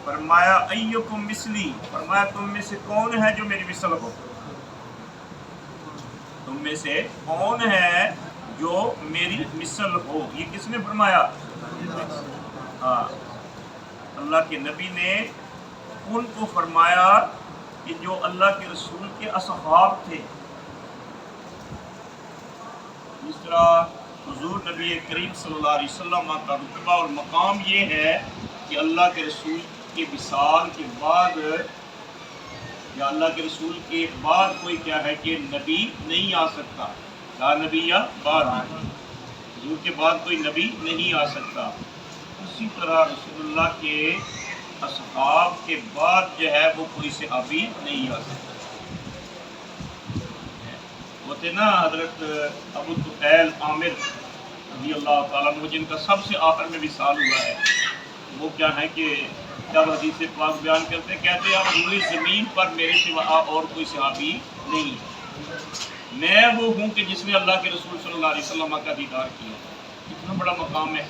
فرمایا ایکم مثلی، فرمایا تم میں سے کون ہے جو میری مثل ہو، تم میں سے کون ہے جو میری مثل ہو. یہ کس نے فرمایا؟ ہاں، اللہ کے نبی نے ان کو فرمایا کہ جو اللہ کے رسول کے اصحاب تھے. اس طرح حضور نبی کریم صلی اللہ علیہ وسلم کا رتبہ اور مقام یہ ہے کہ اللہ کے رسول کے وصال کے بعد یا اللہ کے رسول کے بعد کوئی کیا ہے کہ نبی نہیں آ سکتا. لا نبی یا بعد، حضور کے بعد کوئی نبی نہیں آ سکتا. اسی طرح رسول اللہ کے اصحاب کے بعد جو ہے وہ کوئی صحابی نہیں آ سکتا. وہ تھے نا حضرت ابو طفیل عامر رضی اللہ تعالیٰ عنہ، جن کا سب سے آخر میں وصال ہوا ہے. وہ کیا ہے کہ جب حدیث پاک بیان کرتے کہتے ہیں پوری زمین پر میرے سوا اور کوئی صحابی نہیں ہے، میں وہ ہوں کہ جس نے اللہ کے رسول صلی اللہ علیہ وسلم کا دیدار کیا. کتنا بڑا مقام ہے.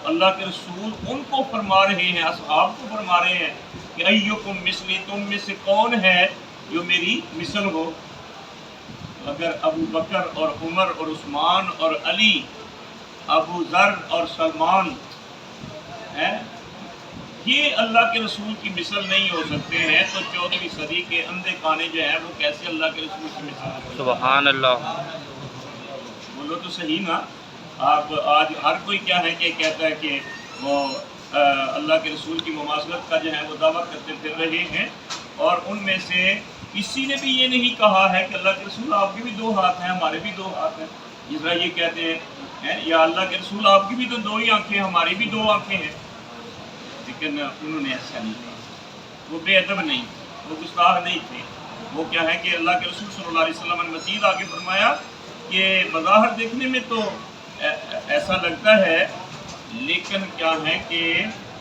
اللہ کے رسول ان کو فرما رہے ہیں، اصحاب کو فرما رہے ہیں کہ ایکم مثلی، تم میں سے کون ہے جو میری مثل ہو. اگر ابو بکر اور عمر اور عثمان اور علی، ابو ذر اور سلمان ہیں، یہ اللہ کے رسول کی مثل نہیں ہو سکتے ہیں، تو 14ویں صدی کے اندھے کانے جو ہیں وہ کیسے اللہ کے رسول کی مثل ہو؟ سبحان اللہ. بولو تو صحیح نا. آپ آج ہر کوئی کیا ہے کہ کہتا ہے کہ وہ اللہ کے رسول کی مماثلت کا جو ہے وہ دعویٰ کرتے پھر رہے ہیں، اور ان میں سے کسی نے بھی یہ نہیں کہا ہے کہ اللہ کے رسول آپ کے بھی 2 ہاتھ ہیں، ہمارے بھی 2 ہاتھ ہیں. جس طرح یہ کہتے ہیں یا اللہ کے رسول آپ کی بھی تو 2 ہی آنکھیں، ہماری بھی 2 آنکھیں ہیں. لیکن انہوں نے ایسا نہیں کہا. وہ بے ادب نہیں، وہ گستاخ نہیں تھے. وہ کیا ہے کہ اللہ کے رسول صلی اللہ علیہ وسلم نے مزید آگے فرمایا کہ بظاہر دیکھنے میں تو ایسا لگتا ہے، لیکن کیا ہے کہ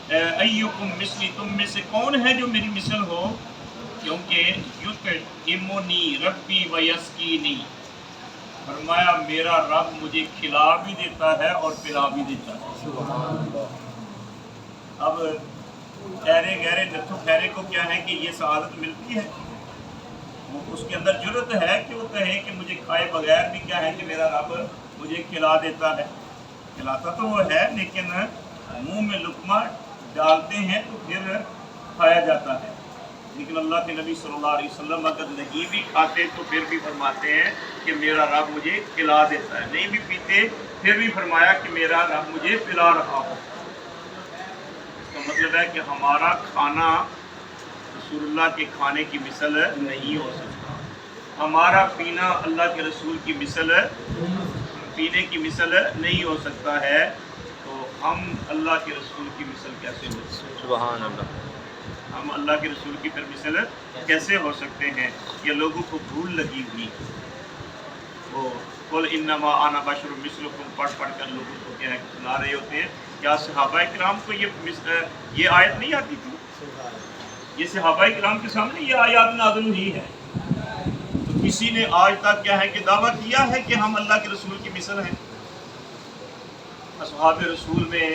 ایکم مثلی، تم میں سے کون ہے جو میری مثل ہو، کیونکہ یطعمنی ربی ویسقینی، فرمایا میرا رب مجھے کھلا بھی دیتا ہے اور پلا بھی دیتا ہے. اب ٹھہرے گہرے نتھو خیرے کو کیا ہے کہ یہ سعادت ملتی ہے. وہ اس کے اندر جرت ہے کہ وہ کہے کہ مجھے کھائے بغیر بھی کیا ہے کہ میرا رب مجھے کھلا دیتا ہے. کھلاتا تو وہ ہے، لیکن منہ میں لقمہ ڈالتے ہیں تو پھر کھایا جاتا ہے. لیکن اللہ کے نبی صلی اللہ علیہ وسلم اگر نہیں بھی کھاتے تو پھر بھی فرماتے ہیں کہ میرا رب مجھے کھلا دیتا ہے. نہیں بھی پیتے پھر بھی فرمایا کہ میرا رب مجھے پلا رہا ہو. اس کا مطلب ہے کہ ہمارا کھانا رسول اللہ کے کھانے کی مثل نہیں ہو سکتا. ہمارا پینا اللہ کے رسول کی مثل، پینے کی مثل نہیں ہو سکتا ہے. تو ہم اللہ کے رسول کی مثل کیسے ہو سکتے ہیں؟ سبحان اللہ. ہم اللہ کے رسول کی پھر مثل کیسے ہو سکتے ہیں؟ یہ لوگوں کو بھول لگی ہوئی. وہ قل انما انا بشر مثلکم پڑھ پڑھ کر لوگوں کو کیا ہے سنا رہے ہوتے ہیں. کیا صحابہ کرام کو یہ آیت نہیں آتی تھی؟ یہ صحابہ کرام کے سامنے یہ آیات نازل ہوئی ہے. تو کسی نے آج تک کیا ہے کہ دعویٰ کیا ہے کہ ہم اللہ کے رسول کی مثل ہیں؟ اصحاب رسول میں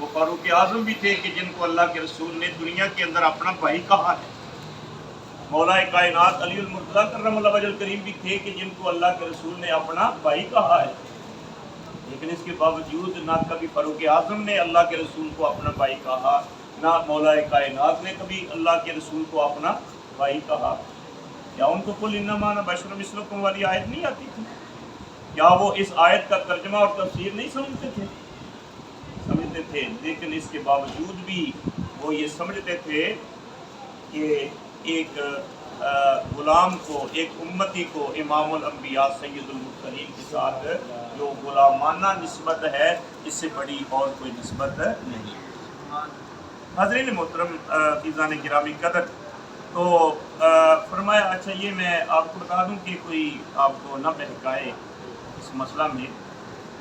وہ فاروق اعظم بھی تھے کہ جن کو اللہ کے رسول نے دنیا کے اندر اپنا بھائی کہا ہے. مولا کائنات علی المرتضیٰ کرم اللہ وجہ الکریم بھی تھے کہ جن کو اللہ کے رسول نے اپنا بھائی کہا ہے. لیکن اس کے باوجود نہ کبھی فاروق اعظم نے اللہ کے رسول کو اپنا بھائی کہا، نہ مولا کائنات نے کبھی اللہ کے رسول کو اپنا بھائی کہا. کیا ان کو قل انما انا بشر مثلکم والی آیت نہیں آتی تھی؟ کیا وہ اس آیت کا ترجمہ اور تفسیر نہیں سمجھتے تھے؟ سمجھتے تھے. لیکن اس کے باوجود بھی وہ یہ سمجھتے تھے کہ ایک غلام کو، ایک امتی کو امام الانبیاء سید المرسلین کے ساتھ جو غلامانہ نسبت ہے، اس سے بڑی اور کوئی نسبت نہیں. حضرین محترم فیضان گرامی قدر، تو فرمایا اچھا یہ میں آپ کو بتا دوں کہ کوئی آپ کو نہ بہکائے اس مسئلہ میں.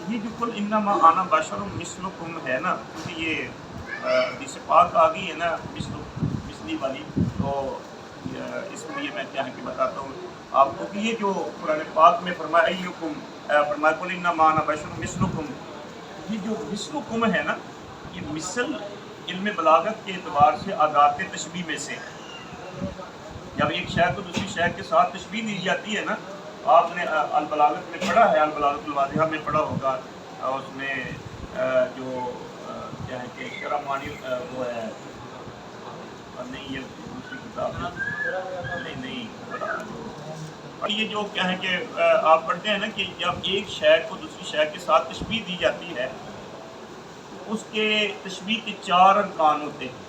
یہ جو قل انما انا بشر مثلکم ہے نا، کیونکہ یہ حدیث پاک آ گئی ہے نا مثلی والی، تو اس لیے میں کیا ہے کہ بتاتا ہوں آپ کو کہ یہ جو قرآن پاک میں فرمایا ایکم، فرمایا قل انما انا بشر مثلکم، یہ جو مثلکم ہے نا، یہ مثل علم بلاغت کے اعتبار سے آدات تشبیہ میں سے ہے۔ جب ایک شے کو دوسری شے کے ساتھ تشبیہ دی جاتی ہے نا، آپ نے البلاغت میں پڑھا ہے، البلاغت الواضحہ میں پڑھا ہوگا، اس میں جو کیا ہے کہ شرح معنی وہ ہے، نہیں یہ دوسری کتاب نہیں اور یہ جو کیا ہے کہ آپ پڑھتے ہیں نا کہ جب ایک شے کو دوسری شے کے ساتھ تشبیہ دی جاتی ہے، اس کے تشبیہ کے 4 ارکان ہوتے ہیں۔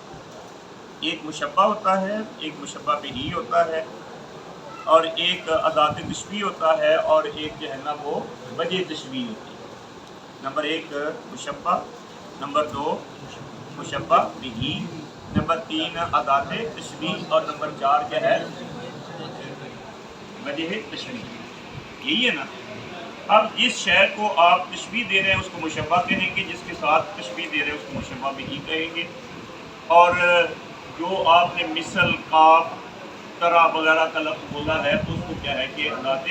ایک مشبہ ہوتا ہے، ایک مشبہ بہی ہوتا ہے، اور ایک ادات تشبیہ ہوتا ہے، اور ایک جو ہے نا وہ وجہ تشبیہ ہوتی ہے۔ نمبر 1 مشبہ، نمبر 2 مشبہ بہی، نمبر 3 ادات تشبیہ، اور نمبر 4 کیا ہے وجہ تشبیہ۔ یہی ہے نا۔ اب جس شے کو آپ تشبیہ دے رہے ہیں اس کو مشبہ کہیں گے، جس کے ساتھ تشبیہ دے رہے ہیں اس کو مشبہ بہی کہیں گے، اور جو آپ نے مثل، قاف، طرح وغیرہ کا لفظ بولا ہے اس کو کیا ہے کہ ادات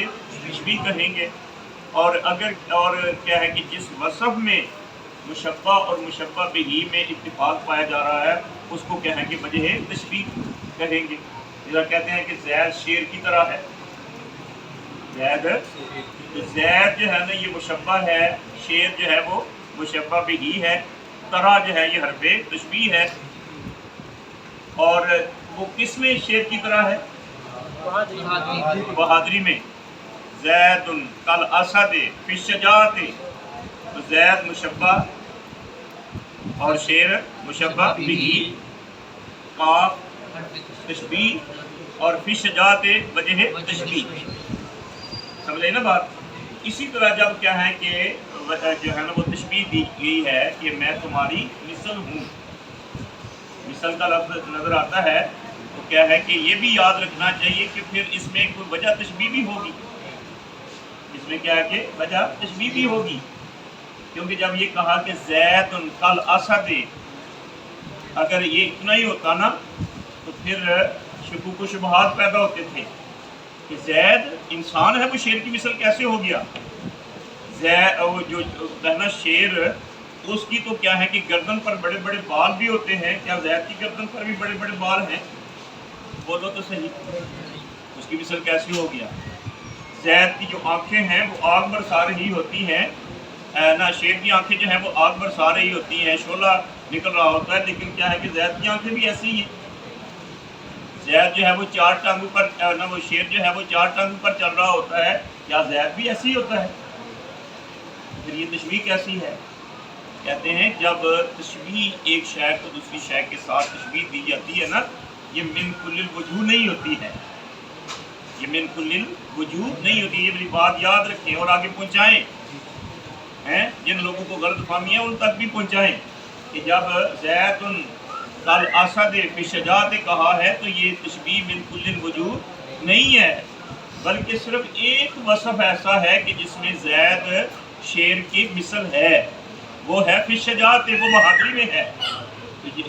تشبیہ کہیں گے، اور کیا ہے کہ جس وصف میں مشبہ اور مشبہ بہی میں اتفاق پایا جا رہا ہے اس کو کیا ہے کہ وجہ تشبیہ کہیں گے۔ جیسا کہتے ہیں کہ زید شیر کی طرح ہے، زید جو ہے نا یہ مشبہ ہے، شیر جو ہے وہ مشبہ بہی ہے، طرح جو ہے یہ حرف تشبیہ ہے۔ اور وہ کس میں شیر کی طرح ہے؟ بہادری میں۔ زید کل اسد فی الشجاعۃ، تو زید مشبہ اور شیر مشبہ بہی، قاف تشبیہ، اور فی الشجاعۃ وجہ تشبیہ۔ سمجھے نا بات؟ اسی طرح جب کیا ہے کہ جو ہے نا وہ تشبیہ دی گئی ہے کہ میں تمہاری مثل ہوں، مثل کا لفظ نظر آتا ہے، تو کیا ہے کہ یہ بھی یاد رکھنا چاہیے کہ پھر اس میں کوئی وجہ تشبیہ بھی ہوگی، اس میں کیا ہے کہ وجہ تشبیہ بھی ہوگی، کیونکہ جب یہ کہا کہ زید کل اسد، اگر یہ اتنا ہی ہوتا نا تو پھر شکوک و شبہات پیدا ہوتے تھے کہ زید انسان ہے وہ شیر کی مثل کیسے ہو گیا؟ وہ جو کہنا شیر، اس کی تو کیا ہے کہ گردن پر بڑے بڑے بال بھی ہوتے ہیں، کیا زید کی گردن پر بھی بڑے بڑے بال ہیں؟ بولو تو صحیح، اس کی مثل کیسے ہو گیا؟ زید کی جو آنکھیں ہیں وہ آگ برسا رہی ہوتی ہیں نا، شیر کی آنکھیں جو ہیں وہ آگ برسا رہی ہوتی ہیں، شعلہ نکل رہا ہوتا ہے، لیکن کیا ہے کہ زید کی آنکھیں بھی ایسی ہی ہیں۔ زید جو ہے وہ 4 ٹانگوں پر نا، وہ شیر جو ہے وہ 4 ٹانگوں پر چل رہا ہوتا ہے، کیا زید بھی ایسی ہوتا ہے؟ پھر یہ تشبیہ کیسی ہے؟ کہتے ہیں جب تشبیہ ایک شے کو دوسری شے کے ساتھ تشبیہ دی جاتی ہے نا، یہ من کل الوجوہ نہیں ہوتی ہے، یہ من کل الوجوہ نہیں ہوتی۔ یہ میری بات یاد رکھیں اور آگے پہنچائیں، جن لوگوں کو غلط فہمی ہے ان تک بھی پہنچائیں کہ جب زید کل اسد فی الشجاعۃ کہا ہے تو یہ تشبیہ من کل الوجوہ نہیں ہے، بلکہ صرف ایک وصف ایسا ہے کہ جس میں زید شیر کی مثل ہے، وہ ہے فی الشجاعۃ، وہ بہادری میں ہے۔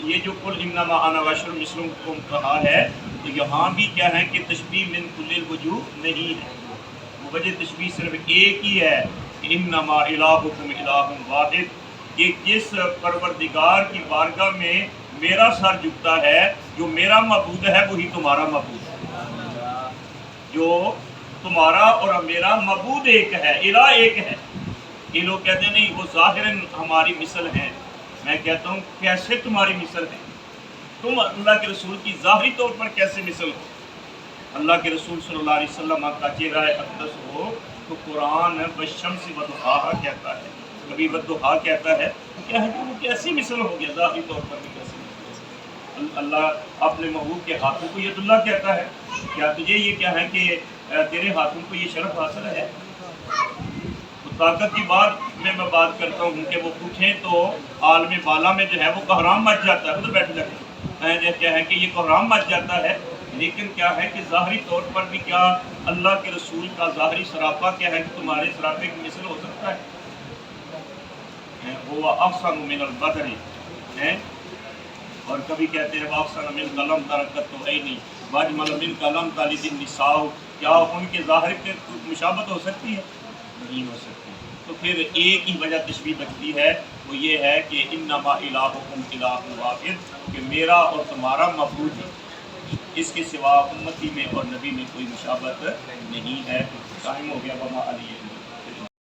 یہ جو قل انما انا بشر مثلکم کہا ہے، تو یہاں بھی کیا ہے کہ تشبیہ من کل الوجوہ نہیں ہے، وجہ تشبیہ صرف ایک ہی ہے کہ انما الہکم الہ واحد، کہ جس پروردگار کی بارگاہ میں میرا سر جھکتا ہے، جو میرا معبود ہے وہی تمہارا معبود ہے، جو تمہارا اور میرا معبود ایک ہے، الہ ایک ہے۔ یہ لوگ کہتے ہیں نہیں وہ ظاہراً ہماری مثل ہیں، میں کہتا ہوں کیسے تمہاری مثل ہے؟ تم اللہ کے رسول کی ظاہری طور پر کیسے مثل ہو؟ اللہ کے رسول صلی اللہ علیہ وسلم کا چہرہ اقدس ہو تو قرآن والشمس والضحیٰ کہتا ہے، کبھی والضحیٰ کہتا ہے، تو کیا ہے کہ وہ کیسی مثل ہو گیا؟ ظاہری طور پر بھی کیسی مثل؟ اللہ اپنے محبوب کے ہاتھوں کو ید اللہ کہتا ہے، کیا تجھے یہ کیا ہے کہ تیرے ہاتھوں کو یہ شرف حاصل ہے؟ تو طاقت کی بات میں بات کرتا ہوں کہ وہ اٹھیں تو عالم بالا میں جو ہے وہ کوہرام مچ جاتا ہے، ادھر بیٹھ جاتے کیا ہے کہ یہ کوہرام مچ جاتا ہے، لیکن کیا ہے کہ ظاہری طور پر بھی کیا اللہ کے رسول کا ظاہری سراپا کیا ہے کہ تمہارے سراپے کی مثل ہو سکتا ہے؟ وہ احسن من البدر ہے، اور کبھی کہتے ہیں احسن من قلم ترکت تو عینی واجمل من قلم تلد النساء، کیا ان کے ظاہر کی مشابہت ہو سکتی ہے؟ نہیں ہو سکتی۔ تو پھر ایک ہی وجہ تشبیہ بچتی ہے وہ یہ ہے کہ انما الہکم الہ واحد، کہ میرا اور تمہارا معبود اس کے سوا امتی میں اور نبی میں کوئی مشابہت نہیں ہے۔ ٹائم ہو گیا، وما علیہ